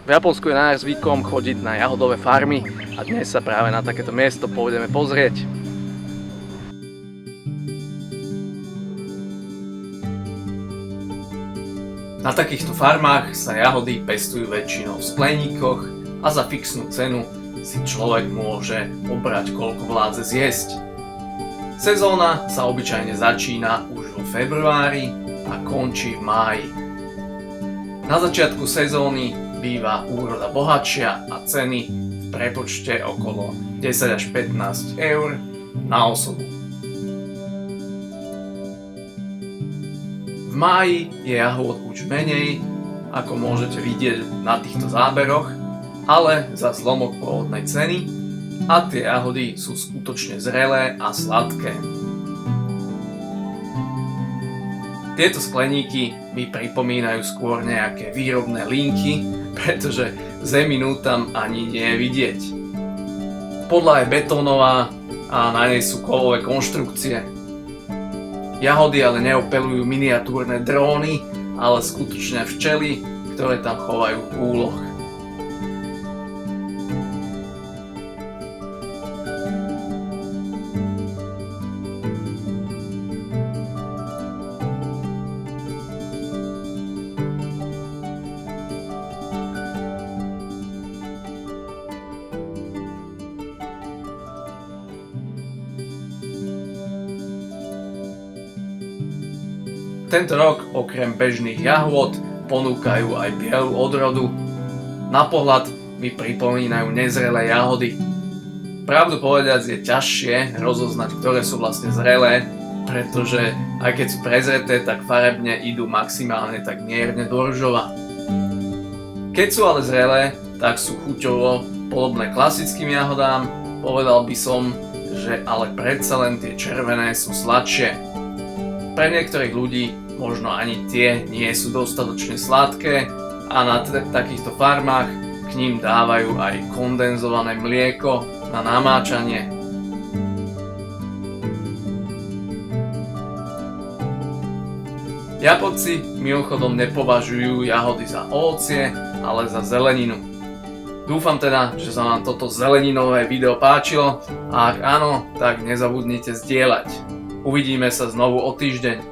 V Japonsku je náš zvykom chodiť na jahodové farmy a dnes sa práve na takéto miesto pôjdeme pozrieť. Na takýchto farmách sa jahody pestujú väčšinou v skleníkoch a za fixnú cenu si človek môže obrať koľko vládze zjesť. Sezóna sa obyčajne začína už vo februári a končí v máji. Na začiatku sezóny býva úroda bohatšia a ceny v prepočte okolo 10 až 15 eur na osobu. V máji je jahôd už menej, ako môžete vidieť na týchto záberoch, ale za zlomok pôvodnej ceny a tie jahody sú skutočne zrelé a sladké. Tieto skleníky mi pripomínajú skôr nejaké výrobné linky, pretože zeminu tam ani nie je vidieť. Podľa je betónová a na nej sú kovové konštrukcie. Jahody ale neopelujú miniatúrne dróny, ale skutočne včely, ktoré tam chovajú úloh. Tento rok okrem bežných jahôd ponúkajú aj bielu odrodu. Na pohľad mi pripomínajú nezrelé jahody. Pravdu povediac je ťažšie rozoznať, ktoré sú vlastne zrelé, pretože aj keď sú prezreté, tak farebne idú maximálne tak mierne do ružova. Keď sú ale zrelé, tak sú chuťovo podobné klasickým jahodám, povedal by som, že ale predsa len tie červené sú sladšie. Pre niektorých ľudí možno ani tie nie sú dostatočne sladké a na takýchto farmách k ním dávajú aj kondenzované mlieko na namáčanie. Japonci mimochodom nepovažujú jahody za ovocie, ale za zeleninu. Dúfam teda, že sa vám toto zeleninové video páčilo a ak áno, tak nezabudnite zdieľať. Uvidíme sa znovu o týždeň.